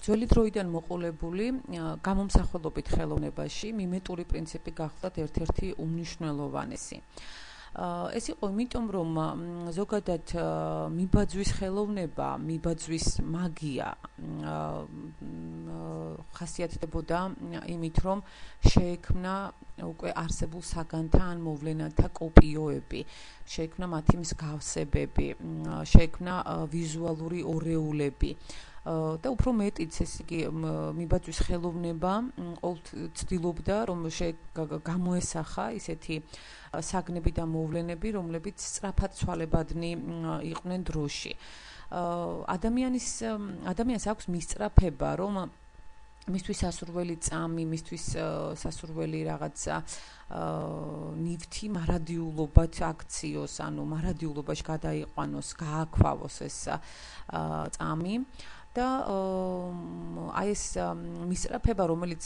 ძველი დროიდან მოყოლებული გამომსახველობით ხელოვნებაში მიმეტური პრინციპი გახლდათ ერთ-ერთი უმნიშვნელოვანესი. ეს იყო იმიტომ, რომ ზოგადად მიბაძვის ხელოვნება, მიბაძვის მაგია ხასიათდებოდა იმით, რომ შეექმნა უკვე არსებულ საგანთა ან მოვლენათა კოპიოები, შეექმნა მათი მსგავსებები, შეექმნა ვიზუალური ორეულები. და უფრო მეტიც ეს იგი მიბაძვის ხელოვნება ყოველთვის ცდილობდა რომ გამოესახა ისეთი საგნები და მოვლენები, რომლებიც სწრაფად ცვალებადნი იყვნენ დროში. ადამიანს აქვს მისწრაფება, რომ მისთვის სასურველი წამი, მისთვის სასურველი რაღაცა ნივთი მარადიულობად აქციოს, ანუ მარადიულობაში გადაიყვანოს, გააქვავოს ეს წამი. და აი ეს მისწრაფება, რომელიც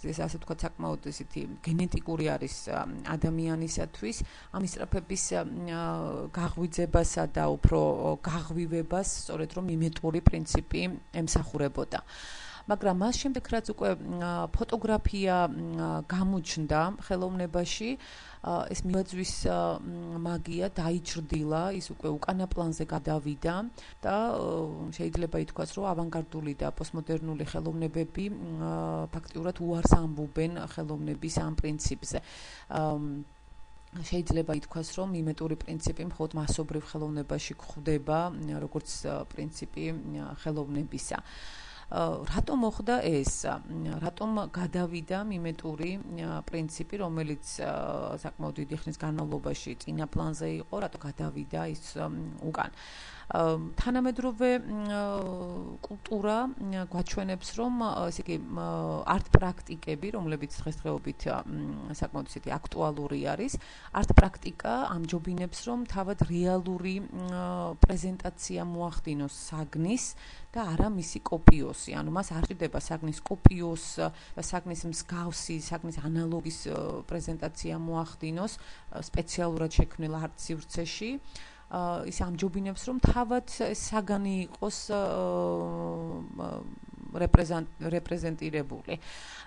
ეს ასე ვთქვათ, საკმაოდ ისეთი გენეტიკური არის ადამიანისათვის, ამ მისწრაფების გაღვიძებასა და უფრო გაღვივებას სწორედ რომ მიმეტური პრინციპი ემსახურებოდა. მაგრამ მას შემდეგ რაც უკვე ფოტოგრაფია გამოჩნდა ხელოვნებაში, ეს მიბაძვის მაგია დაიჭრდილა, ის უკვე უკანა პლანზე გადავიდა და შეიძლება ითქვას, რომ ავანგარდული და პოსტმოდერნული ხელოვნებები ფაქტიურად უარს ამბობენ ხელოვნების ამ პრინციპზე. შეიძლება ითქვას, რომ მიმეტური პრინციპი მხოლოდ მასობრივ ხელოვნებაში გვხვდება, როგორც პრინციპი ხელოვნებისა. რატომ მოხდა ეს? რატომ გადავიდა მიმეტური პრინციპი, რომელიც საკმაოდ დიდი ხნის განმავლობაში წინა პლანზე იყო, რატომ გადავიდა ის უკან? თანამედროვე კულტურა გვაჩვენებს, რომ ესე იგი არტ პრაქტიკები, რომლებიც დღესდღეობით საკმაოდ ისეთი აქტუალური არის, არტ პრაქტიკა ამჯობინებს, რომ თავად რეალური პრეზენტაცია მოახდინოს საგნის და არა მისი კოპიოსი. ანუ მას არ ჭირდება საგნის კოპიოს და საგნის მსგავსი, საგნის ანალოგის პრეზენტაცია მოახდინოს სპეციალურად შექმნილ არტ სივრცეში. ის ამჯობინებს, რომ თავად საგანი იყოს რეპრეზენტირებული.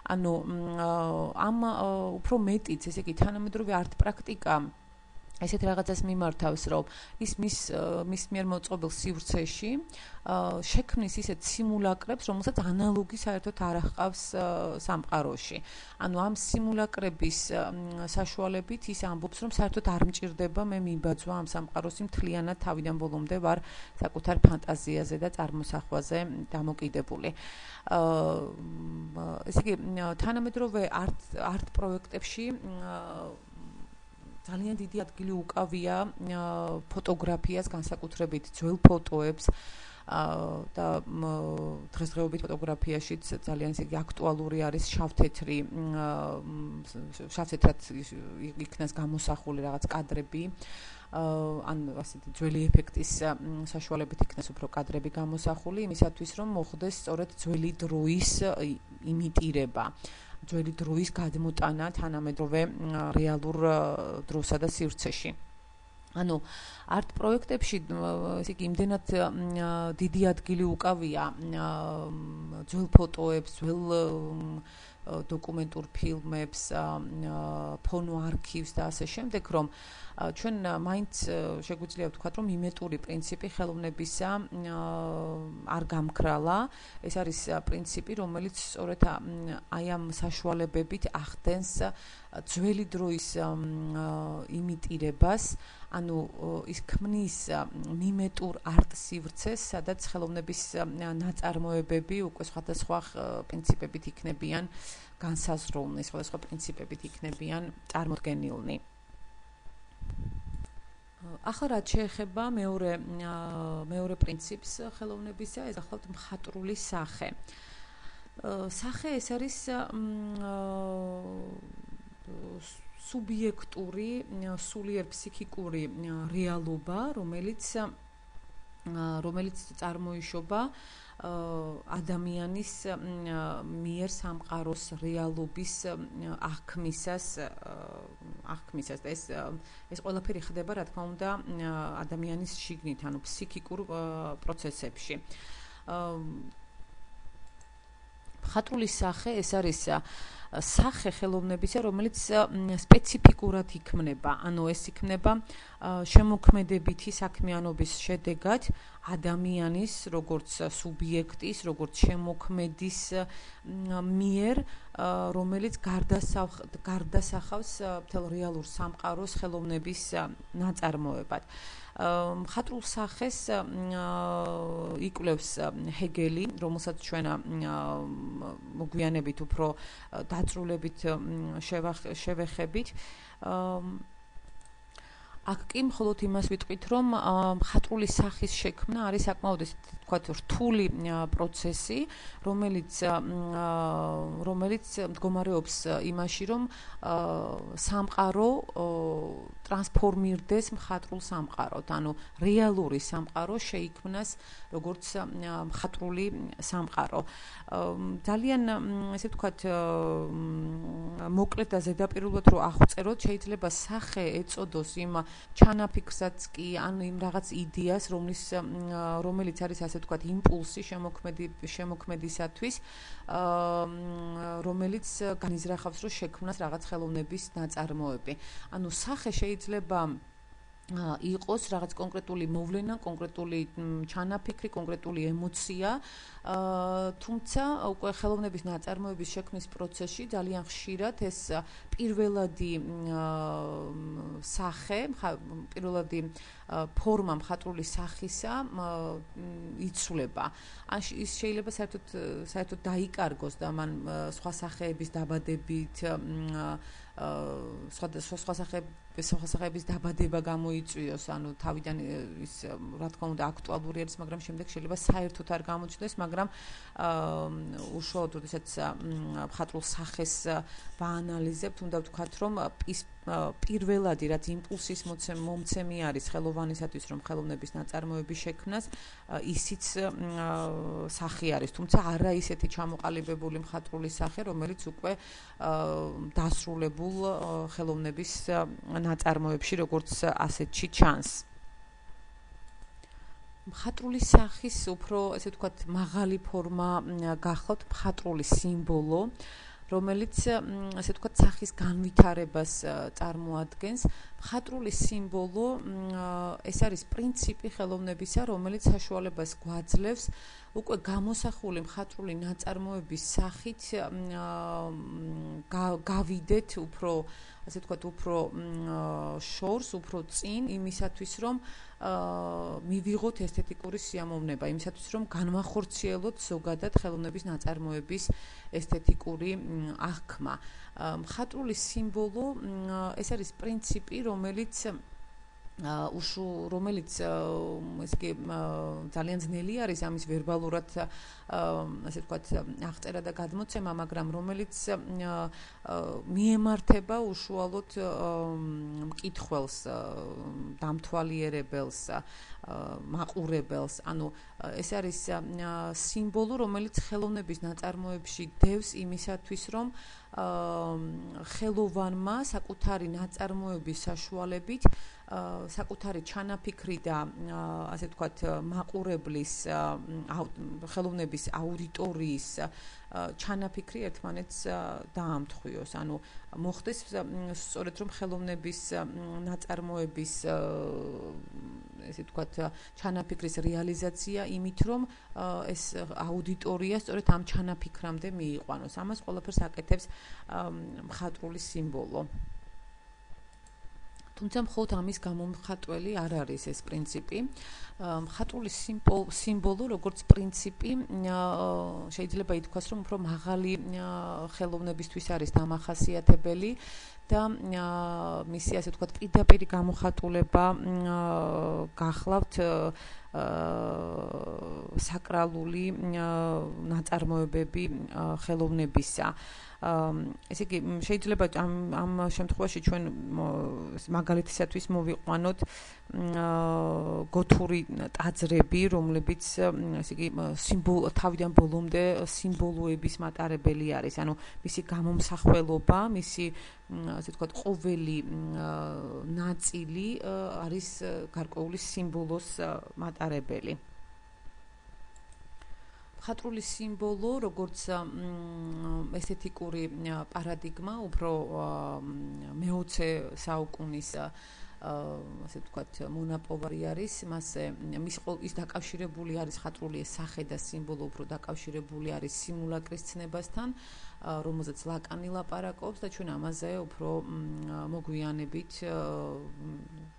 ანუ ამ უფრო მეტიც, ესე იგი თანამედროვე არტ პრაქტიკა ესეთ რაღაცას მიმართავს, რომ ის მის მიერ მოწყობილ სივრცეში შექმნის ისეთ სიმულაკრებს, რომელსაც ანალოგი საერთოდ არ ჰყავს სამყაროში. ანუ ამ სიმულაკრების საშუალებით ის ამბობს, რომ საერთოდ არ მჭირდება მე მიბაძვა ამ სამყაროს მთლიანად თავიდან ბოლომდე ვარ საკუთარ ფანტაზიაზე და წარმოსახვაზე დამოკიდებული. ესე იგი თანამედროვე არტ პროექტებში ძალიან დიდი ადგილი უკავია ფოტოგრაფიას, განსაკუთრებით ძველ ფოტოებს და დღესდღეობით ფოტოგრაფიაშიც ძალიან ისეთი აქტუალური არის შავთეთრად იქნას გამოსახული რაღაც კადრები, ან ასეთი ძველი ეფექტის საშუალებით იქნას უფრო კადრები გამოსახული, იმისათვის რომ მოხდეს სწორედ ძველი დროის იმიტირება. ძველი დროის გადმოტანა თანამედროვე რეალურ დროსა და სივრცეში. ანუ არტ პროექტებში ესე იგი იმდენად დიდი ადგილი უკავია ძველ ფოტოებს, ძველ დოკუმენტურ ფილმებს, ფონო არქივს და ასე შემდეგ, რომ ჩვენ მაინც შეგვიძლია ვთქვათ, რომ მიმეტური პრინციპი ხელოვნებისა არ გამქრალა. ეს არის პრინციპი, რომელიც სწორედ აი ამ საშუალებებით ახდენს ძველი დროის იმიტირებას, ანუ ის ქმნის მიმეტურ არტ სივრცეს, სადაც ხელოვნების ნაწარმოებები უკვე სხვადასხვა პრინციპებით იქნებიან განსაზღვრულნი, სხვადასხვა პრინციპებით იქნებიან წარმოდგენილნი. ახლა რაც შეეხება მეორე პრინციპს ხელოვნებისა, ეს გახლავთ მხატვრული სახე. სახე ეს არის სუბიექტური, სულიერ ფსიქიკური რეალობა, რომელიც წარმოიშობა ადამიანის მიერ სამყაროს რეალობის აღქმისას და ეს ყველაფერი ხდება, რა თქმა უნდა, ადამიანის შიგნით, ანუ ფსიქიკურ პროცესებში. მხატვრული სახე ეს არის სახე ხელოვნებისა, რომელიც სპეციფიკურად იქმნება, ანუ ეს იქნება შემოქმედებითი საქმიანობის შედეგად ადამიანის, როგორც სუბიექტის, როგორც შემოქმედის მიერ, რომელიც გარდასახავს მთელ რეალურ სამყაროს ხელოვნების ნაწარმოებად. მხატვრულ სახეს იკვლევს ჰეგელი, რომელსაც ჩვენ მოგვიანებით უფრო დაწრულებით შევეხებით. აქ კი მხოლოდ იმას ვიტყვით, რომ მხატვრული სახის შექმნა არის საკმაოდ ესე ვთქვათ რთული პროცესი, რომელიც მდგომარეობს იმაში, რომ სამყარო ტრანსფორმირდეს მხატვრულ სამყაროდ, ანუ რეალური სამყარო შეიქმნას როგორც მხატვრული სამყარო. ძალიან ესე ვთქვათ მოკლედ და ზედაპირულად რო აღწეროთ, შეიძლება სახე ეწოდოს იმ ჩანაფიქრსაც კი, ან იმ რაღაც იდეას, რომელიც არის ასე ვთქვათ იმპულსი შემოქმედისათვის, რომელიც განიზრახავს, რომ შექმნას რაღაც ხელოვნების ნაწარმოები. ანუ სახე შეიძლება იყოს რაღაც კონკრეტული მოვლენა, კონკრეტული ჩანაფიქრი, კონკრეტული ემოცია, თუმცა უკვე ხელოვნების ნაწარმოების შექმნის პროცესში ძალიან ხშირად ეს პირველადი სახე, პირველადი ფორმა მხატვრული სახისა იცვლება. ან ის შეიძლება საერთოდ დაიკარგოს და მან სხვა სახეების დაბადებით სხვა სახეების დაბადება გამოიწვიოს, ანუ თავიდან ის რა თქმა უნდა აქტუალური არის, მაგრამ შემდეგ შეიძლება საერთოდ არ გამოჩნდეს, მაგრამ უშუალოდ როდესაც მხატვრულ სახეს ვაანალიზებთ, უნდა ვთქვათ, რომ ის პირველადი რაც იმპულსის მომცემი არის ხელოვანისათვის, რომ ხელოვნების ნაწარმოების შექმნას, ისიც სახე არის, თუმცა არა ისეთი ჩამოყალიბებული მხატვრული სახე, რომელიც უკვე დასრულებულ ხელოვნების ნაწარმოებში როგორც ასეთში ჩანს. მხატვრული სახის უფრო ესე ვთქვათ მაღალი ფორმა გახლავთ მხატვრული სიმბოლო, რომელიც ასე ვთქვათ სახის განვითარებას წარმოადგენს. მხატვრული სიმბოლო ეს არის პრინციპი ხელოვნებისა, რომელიც საშუალებას გვაძლევს უკვე გამოსახული მხატვრული ნაწარმოების სახით გავიდეთ უფრო ასე ვთქვათ უფრო შორს, უფრო წინ იმისათვის, რომ მივიღოთ ესთეტიკური სიამოვნება, იმისათვის, რომ განვახორციელოთ ზოგადად ხელოვნების ნაწარმოების ესთეტიკური აღქმა. მხატვრული სიმბოლო ეს არის პრინციპი, რომელიც ესე იგი ძალიან ძნელი არის ამის ვერბალურად ასე ვთქვათ აღწერა და გადმოცემა, მაგრამ რომელიც მიემართება უშუალოდ მკითხველს, დამთვალიერებელს, მაყურებელს. ანუ ეს არის სიმბოლო, რომელიც ხელოვნების ნაწარმოებში დევს იმისათვის, რომ ხელოვანმა საკუთარი ნაწარმოების საშუალებით საკუთარი ჩანაფიქრი და ასე ვთქვათ მაყურებლის ხელოვნების აუდიტორიის ჩანაფიქრი ერთმანეთს დაამთხვიოს. ანუ მოხდეს სწორედ რომ ხელოვნების ნაწარმოების ესე ვთქვათ ჩანაფიქრის რეალიზაცია იმით, რომ ეს აუდიტორია სწორედ ამ ჩანაფიქრამდე მიიყვანოს. ამას ყველაფერს აკეთებს მხატვრული სიმბოლო. თუმცა მხოლოდ ამის გამომხატველი არ არის ეს პრინციპი. მხატვრული სიმბოლო, როგორც პრინციპი, შეიძლება ითქვას, რომ უფრო მაღალი ხელოვნებისთვის არის დამახასიათებელი და მისი ასე ვთქვათ პირდაპირი გამოხატულება გახლავთ საკრალური ნაწარმოებები ხელოვნებისა. ესე იგი შეიძლება ამ შემთხვევაში ჩვენ მაგალითისათვის მოვიყვანოთ გოთური ტაძრები, რომლებიც ესე იგი თავიდან ბოლომდე სიმბოლოების მატარებელი არის. ანუ მისი გამომსახველობა, მისი ასე ვთქვათ ყოველი ნაწილი არის გარკვეული სიმბოლოს მატარებელი. მხატვრული სიმბოლო, როგორც ესთეტიკური პარადიგმა, უფრო მე-20 საუკუნის ასე ვთქვათ, მონაპოვარი არის, მასე ის დაკავშირებული არის მხატვრული სახე და სიმბოლო უფრო დაკავშირებული არის სიმულაკრის ცნებასთან, რომელზეც ლაკანი ლაპარაკობს და ჩვენ ამაზე უფრო მოგვიანებით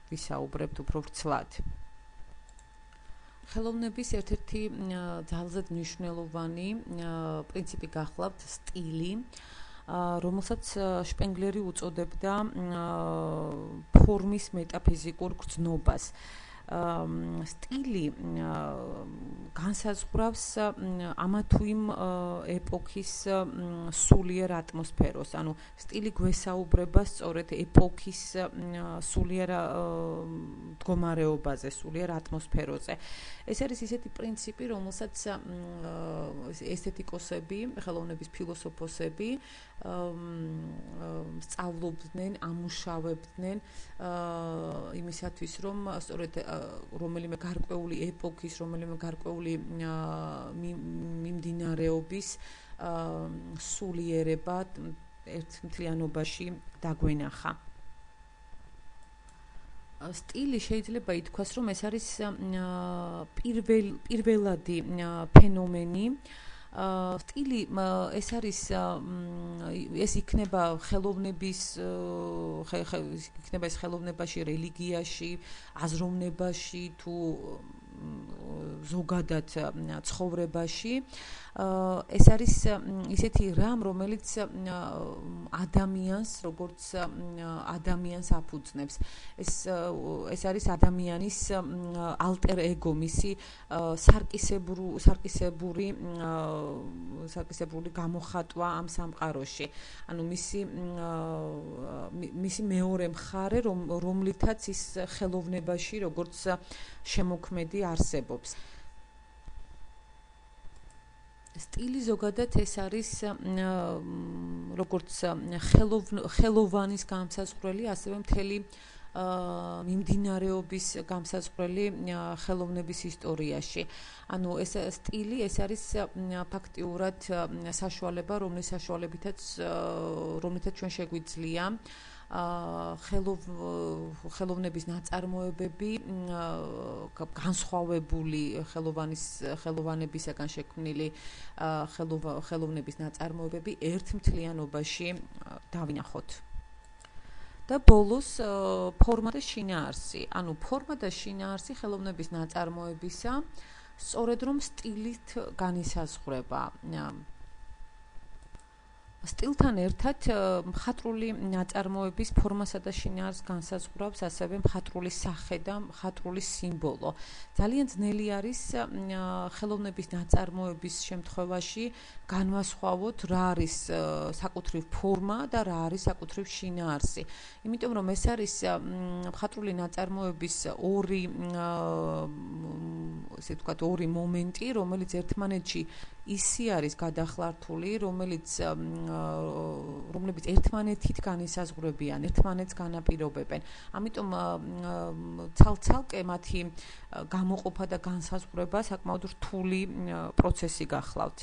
ვისაუბრებთ უფრო ვრცლად. ხელოვნების ერთ-ერთი ძალზედ მნიშვნელოვანი პრინციპი გახლავთ სტილი, რომელსაც შპენგლერი უწოდებდა ფორმის მეტაფიზიკურ გრძნობას. სტილი განსაზღვრავს ამა თუ იმ ეპოქის სულიერ ატმოსფეროს, ანუ სტილი გვესაუბრება სწორედ ეპოქის სულიერ მდგომარეობაზე, სულიერ ატმოსფეროზე. ეს არის ისეთი პრინციპი, რომელსაც ესთეტიკოსები, ხელოვნების ფილოსოფოსები სწავლობდნენ, ამუშავებდნენ იმისათვის, რომ სწორედ რომელიმე გარკვეული ეპოქის, რომელიმე გარკვეული მიმდინარეობის სულიერება ერთ მთლიანობაში დაგვენახა. სტილი შეიძლება ითქვას, რომ ეს არის პირველადი ფენომენი. სტილი ეს არის ეს იქნება ხელოვნების იქნება ეს ხელოვნებაში, რელიგიაში, აზროვნებაში თუ ზოგადად ცხოვრებაში. ეს არის ისეთი რამ, რომელიც ადამიანს, როგორც ადამიანს აფუძნებს. ეს არის ადამიანის ალტერ ეგო, მისი სარკისებური გამოხატვა ამ სამყაროში. ანუ მისი მეორე მხარე, რომლითაც ის ხელოვნებაში, როგორც შემოქმედი არსებობს. სტილი ზოგადად ეს არის როგორც ხელოვანის გამსაზღვრელი, ასევე მთელი მიმდინარეობის გამსაზღვრელი ხელოვნების ისტორიაში. ანუ ეს სტილი ეს არის ფაქტიურად საშუალება, რომლის საშუალებითაც ჩვენ შეგვიძლია ხელოვნების ნაწარმოებები განსხვავებული ხელოვანებისაგან შექმნილი ხელოვნების ნაწარმოებები ერთ მთლიანობაში დავინახოთ. და ბოლოს ფორმა და შინაარსი. ანუ ფორმა და შინაარსი ხელოვნების ნაწარმოებისა სწორედ რომ სტილით განისაზღვრება. სტილთან ერთად მხატვრული ნაწარმოების ფორმასა და შინაარსს განსაზღვრავს ასევე მხატვრული სახე და მხატვრული სიმბოლო. ძალიან ძნელი არის ხელოვნების ნაწარმოების შემთხვევაში განვასხვავოთ რა არის საკუთრივ ფორმა და რა არის საკუთრივ შინაარსი. იმიტომ რომ ეს არის მხატვრული ნაწარმოების ორი მომენტი, რომელიც ერთმანეთში ისი არის გადახლართული, რომლებიც ერთმანეთით განისაზღვრებიან, ერთმანეთს განაპირობებენ. ამიტომ ცალ-ცალკე მათი გამოყოფა და განსაზღვრება საკმაოდ რთული პროცესი გახლავთ.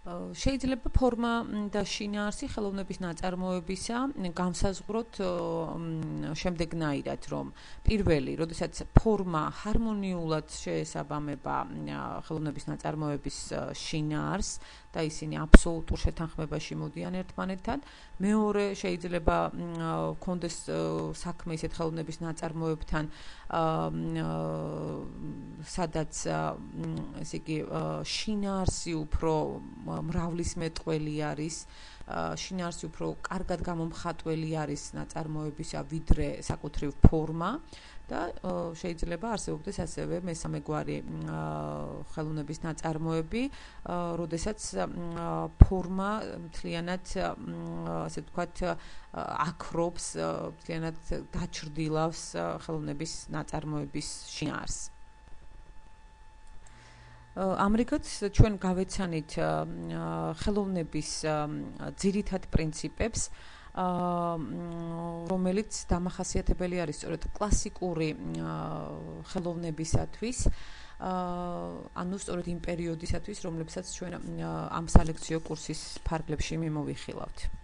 შეიძლება ფორმა და შინაარსი ხელოვნების ნაწარმოებისა განსაზღვროთ შემდეგნაირად, რომ პირველი, როდესაც ფორმა ჰარმონიულად შეესაბამება ხელოვნების ნაწარმოების შინაარსს და ისინი აბსოლუტურ შეთანხმებაში მოდიან ერთმანეთთან, მეორე შეიძლება კონდეს საქმე ისეთ ხელოვნების ნაწარმოებთან, სადაც ესე იგი შინაარსი უფრო მრავლისმეტყველი არის, შინაარსი უფრო კარგად გამომხატველი არის ნაწარმოებისა, ვიდრე საკუთრივ ფორმა და შეიძლება არსებობდეს ასევე მესამე გვარი ხელოვნების ნაწარმოები, როდესაც ფორმა მთლიანად ასე ვთქვათ აქრობს, მთლიანად დაჩრდილავს ხელოვნების ნაწარმოების შინაარსს. ამრიგად ჩვენ გავეცანით ხელოვნების ძირითად პრინციპებს, რომელიც დამახასიათებელი არის სწორედ კლასიკური ხელოვნებისათვის. ანუ სწორედ იმ პერიოდისათვის, რომლებსაც ჩვენ ამ სალექციო კურსის ფარგლებში მიმოვიხილავთ.